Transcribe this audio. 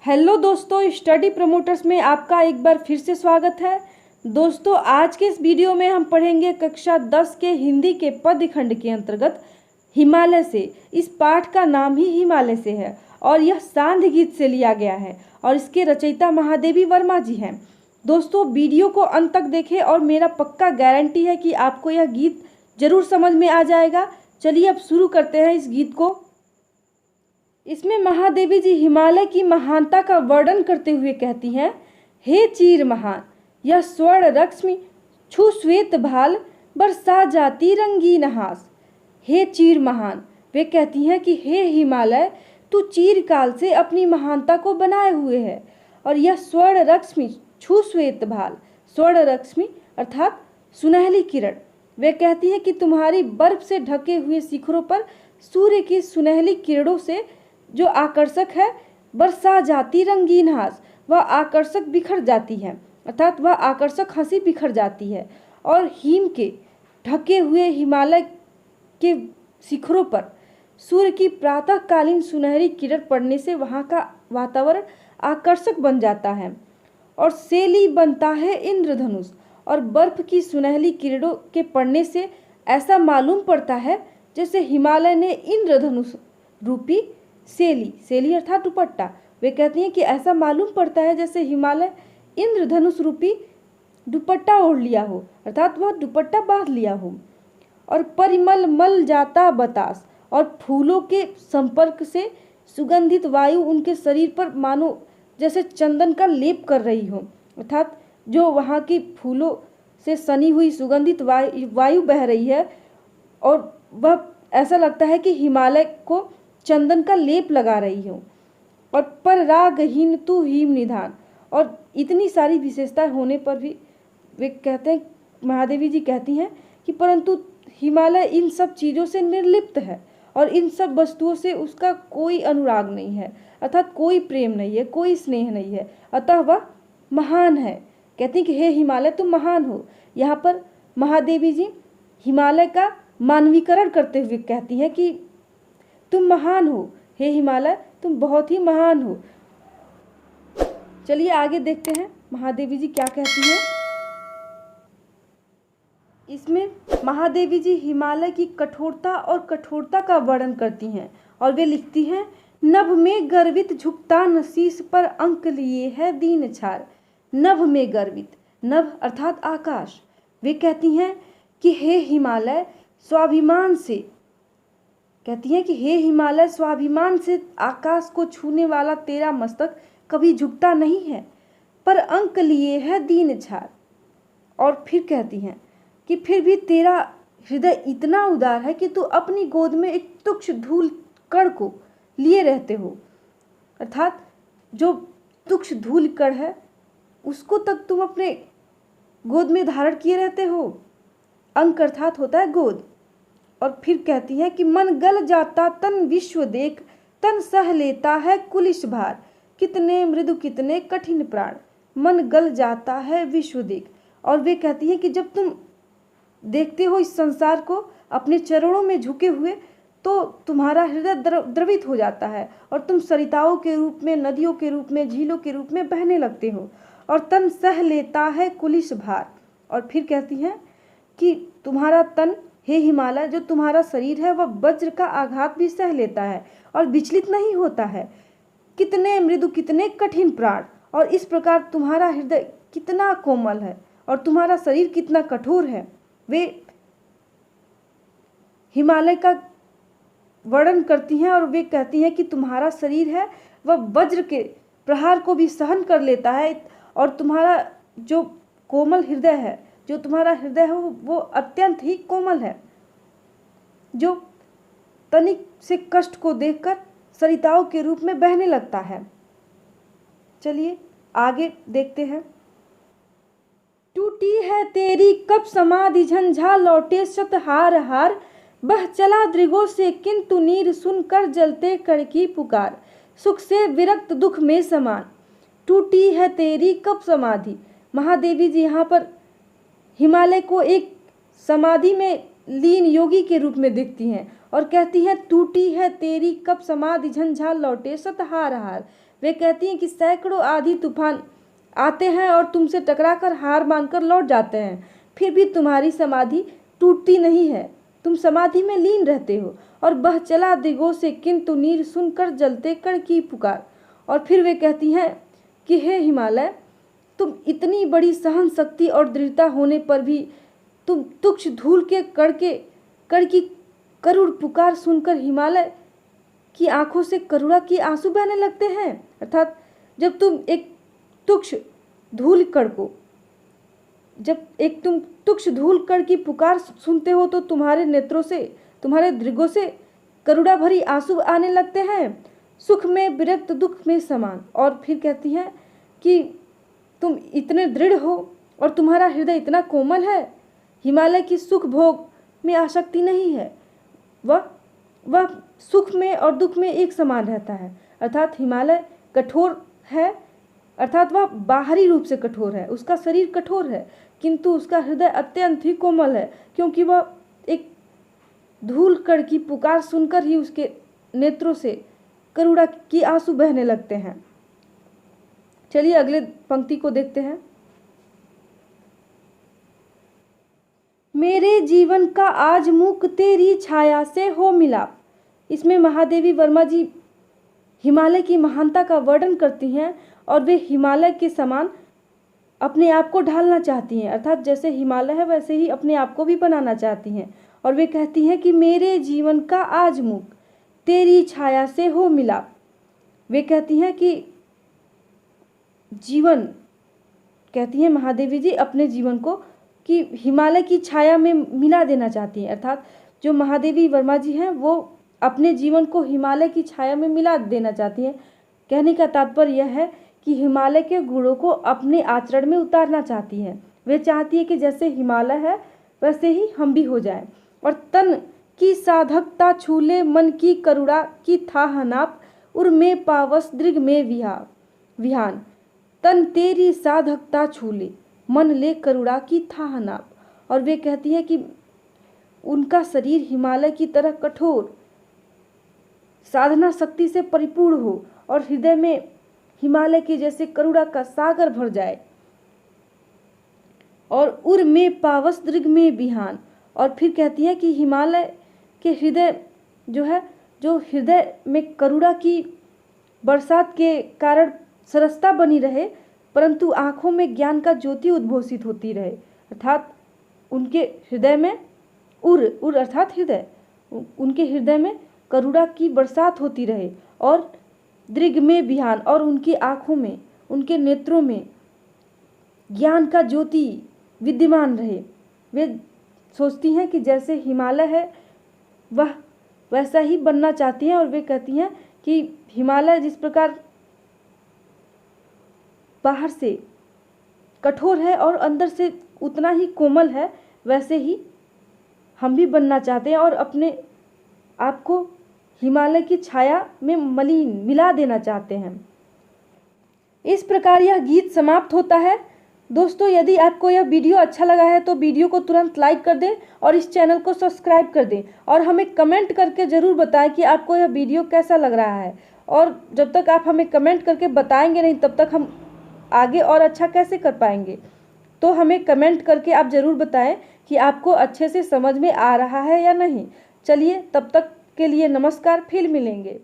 Hello दोस्तों, study promoters में आपका एक बार फिर से स्वागत है। दोस्तों, आज के इस वीडियो में हम पढ़ेंगे कक्षा 10 के हिंदी के पद्यखंड के अंतर्गत हिमालय से। इस पाठ का नाम ही हिमालय से है और यह सांध्य गीत से लिया गया है और इसके रचयिता महादेवी वर्मा जी हैं। दोस्तों, वीडियो को अंत तक देखें और मेरा पक्का गारंटी है कि आपको यह गीत जरूर समझ में आ जाएगा। चलिए अब शुरू करते हैं इस गीत को। इसमें महादेवी जी हिमालय की महानता का वर्णन करते हुए कहती हैं, हे चीर महान यह स्वर्ण रश्मि छू श्वेत भाल बरसा जाती रंगीन हास। हे चीर महान, वे कहती हैं कि हे हिमालय, तू चीरकाल से अपनी महानता को बनाए हुए है। और यह स्वर्ण रश्मि छू श्वेत भाल, स्वर्ण रश्मि अर्थात सुनहली किरण, वे कहती हैं कि तुम्हारी बर्फ से ढके हुए शिखरों पर सूर्य की सुनहली किरणों से जो आकर्षक है, बरसा जाती रंगीन हास, वह आकर्षक बिखर जाती है, अर्थात वह आकर्षक हंसी बिखर जाती है। और हिम के ढके हुए हिमालय के शिखरों पर सूर्य की प्रातःकालीन सुनहरी किरण पड़ने से वहाँ का वातावरण आकर्षक बन जाता है और शैली बनता है इंद्रधनुष। और बर्फ की सुनहली किरणों के पड़ने से ऐसा मालूम पड़ता है जैसे हिमालय ने इंद्रधनुष रूपी शैली अर्थात दुपट्टा, वे कहती हैं कि ऐसा मालूम पड़ता है जैसे हिमालय इंद्रधनुष रूपी दुपट्टा ओढ़ लिया हो, अर्थात वह दुपट्टा बांध लिया हो। और परिमल मल जाता बतास, और फूलों के संपर्क से सुगंधित वायु उनके शरीर पर मानो जैसे चंदन का लेप कर रही हो, अर्थात जो वहाँ की फूलों से सनी हुई सुगंधित वायु बह रही है और वह ऐसा लगता है कि हिमालय को चंदन का लेप लगा रही हो। और पर रागहीन तू हिम निधान, और इतनी सारी विशेषताएं होने पर भी वे कहते हैं, महादेवी जी कहती हैं कि परंतु हिमालय इन सब चीज़ों से निर्लिप्त है और इन सब वस्तुओं से उसका कोई अनुराग नहीं है, अर्थात कोई प्रेम नहीं है, कोई स्नेह नहीं है, अतः वह महान है। कहती हैं कि हे हिमालय तुम महान हो। यहाँ पर महादेवी जी हिमालय का मानवीकरण करते हुए कहती हैं कि तुम महान हो, हे हिमालय तुम बहुत ही महान हो। चलिए आगे देखते हैं महादेवी जी क्या कहती हैं। इसमें महादेवी जी हिमालय की कठोरता का वर्णन करती हैं और वे लिखती हैं, नभ में गर्वित झुकता नशीस पर अंक लिए है दीन छार। नभ में गर्वित, नभ अर्थात आकाश, वे कहती हैं कि हे हिमालय स्वाभिमान से, कहती हैं कि हे हिमालय स्वाभिमान से आकाश को छूने वाला तेरा मस्तक कभी झुकता नहीं है, पर अंक लिए है दीन छार। और फिर कहती हैं कि फिर भी तेरा हृदय इतना उदार है कि तू अपनी गोद में एक तुच्छ धूल कण को लिए रहते हो, अर्थात जो तुच्छ धूल कण है उसको तक तुम अपने गोद में धारण किए रहते हो। अंक अर्थात होता है गोद। और फिर कहती है कि मन गल जाता तन विश्व देख, तन सह लेता है कुलिश भार, कितने मृदु कितने कठिन प्राण। मन गल जाता है विश्व देख, और वे कहती हैं कि जब तुम देखते हो इस संसार को अपने चरणों में झुके हुए, तो तुम्हारा हृदय द्रवित हो जाता है और तुम सरिताओं के रूप में, नदियों के रूप में, झीलों के रूप में बहने लगते हो। और तन सह लेता है कुलिश भार, और फिर कहती हैं कि तुम्हारा तन, हे हिमालय, जो तुम्हारा शरीर है वह वज्र का आघात भी सह लेता है और विचलित नहीं होता है। कितने मृदु कितने कठिन प्राण, और इस प्रकार तुम्हारा हृदय कितना कोमल है और तुम्हारा शरीर कितना कठोर है। वे हिमालय का वर्णन करती हैं और वे कहती हैं कि तुम्हारा शरीर है वह वज्र के प्रहार को भी सहन कर लेता है, और तुम्हारा जो कोमल हृदय है, जो तुम्हारा हृदय है वो अत्यंत ही कोमल है, जो तनिक से कष्ट को देखकर सरिताओं के रूप में बहने लगता है। चलिए आगे देखते हैं। टूटी है तेरी कब समाधि झंझा लौटे शत हार हार, बह चला दृगों से किंतु नीर सुनकर जलते कण की पुकार, सुख से विरक्त दुख में समान। टूटी है तेरी कब समाधि, महादेवी जी यहाँ पर हिमालय को एक समाधि में लीन योगी के रूप में देखती हैं और कहती हैं टूटी है तेरी कब समाधि झंझार लौटे सतहार हार। वे कहती हैं कि सैकड़ों आधी तूफान आते हैं और तुमसे टकराकर हार मानकर लौट जाते हैं, फिर भी तुम्हारी समाधि टूटती नहीं है। तुम समाधि में लीन रहते हो और बह चला दिगों से किंतु नीर सुनकर जलते कण की पुकार। और फिर वे कहती हैं कि हे हिमालय, तुम इतनी बड़ी सहन शक्ति और दृढ़ता होने पर भी तुम तुक्ष धूल के कण की करुण पुकार सुनकर हिमालय की आंखों से करुणा की आंसू बहने लगते हैं। अर्थात जब तुम एक तुक्ष धूल कण की पुकार सुनते हो तो तुम्हारे नेत्रों से, तुम्हारे दृगों से करुणा भरी आंसू आने लगते हैं, सुख में विरक्त दुख में समान। और फिर कहती हैं कि तुम इतने दृढ़ हो और तुम्हारा हृदय इतना कोमल है। हिमालय की सुख भोग में आसक्ति नहीं है, वह सुख में और दुख में एक समान रहता है। अर्थात हिमालय कठोर है, अर्थात वह बाहरी रूप से कठोर है, उसका शरीर कठोर है, किंतु उसका हृदय अत्यंत ही कोमल है, क्योंकि वह एक धूल कण की पुकार सुनकर ही उसके नेत्रों से करुणा की आंसू बहने लगते हैं। चलिए अगले पंक्ति को देखते हैं। मेरे जीवन का आज मुख तेरी छाया से हो मिलाप। इसमें महादेवी वर्मा जी हिमालय की महानता का वर्णन करती हैं और वे हिमालय के समान अपने आप को ढालना चाहती हैं, अर्थात जैसे हिमालय है वैसे ही अपने आप को भी बनाना चाहती हैं। और वे कहती हैं कि मेरे जीवन का आज मुख तेरी छाया से हो मिलाप। वे कहती हैं कि जीवन, कहती हैं महादेवी जी अपने जीवन को कि हिमालय की छाया में मिला देना चाहती हैं। अर्थात जो महादेवी वर्मा जी हैं वो अपने जीवन को हिमालय की छाया में मिला देना चाहती हैं। कहने का तात्पर्य यह है कि हिमालय के गुणों को अपने आचरण में उतारना चाहती हैं। वे चाहती है कि जैसे हिमालय है वैसे ही हम भी हो जाएं। और तन की साधकता छूले मन की करुणा की थाह नाप, उर में पावस दृग में विहान। तन तेरी साधकता छूले मन ले करुणा की थाह नाप। और वे कहती है कि उनका शरीर हिमालय की तरह कठोर साधना शक्ति से परिपूर्ण हो और हृदय में हिमालय के जैसे करुणा का सागर भर जाए। और उर में पावस दृग में विहान। और फिर कहती है कि हिमालय के हृदय जो हृदय में करुणा की बरसात के कारण सरसता बनी रहे, परंतु आँखों में ज्ञान का ज्योति उद्घोषित होती रहे। अर्थात उनके हृदय में उर अर्थात हृदय, उनके हृदय में करुणा की बरसात होती रहे और दृग में विहान, और उनकी आँखों में, उनके नेत्रों में ज्ञान का ज्योति विद्यमान रहे। वे सोचती हैं कि जैसे हिमालय है वह वैसा ही बनना चाहती हैं। और वे कहती हैं कि हिमालय जिस प्रकार बाहर से कठोर है और अंदर से उतना ही कोमल है, वैसे ही हम भी बनना चाहते हैं और अपने आप को हिमालय की छाया में मिला देना चाहते हैं। इस प्रकार यह गीत समाप्त होता है। दोस्तों, यदि आपको यह वीडियो अच्छा लगा है तो वीडियो को तुरंत लाइक कर दें और इस चैनल को सब्सक्राइब कर दें और हमें कमेंट करके ज़रूर बताएं कि आपको यह वीडियो कैसा लग रहा है। और जब तक आप हमें कमेंट करके बताएंगे नहीं तब तक हम आगे और अच्छा कैसे कर पाएंगे। तो हमें कमेंट करके आप ज़रूर बताएं कि आपको अच्छे से समझ में आ रहा है या नहीं। चलिए, तब तक के लिए नमस्कार, फिर मिलेंगे।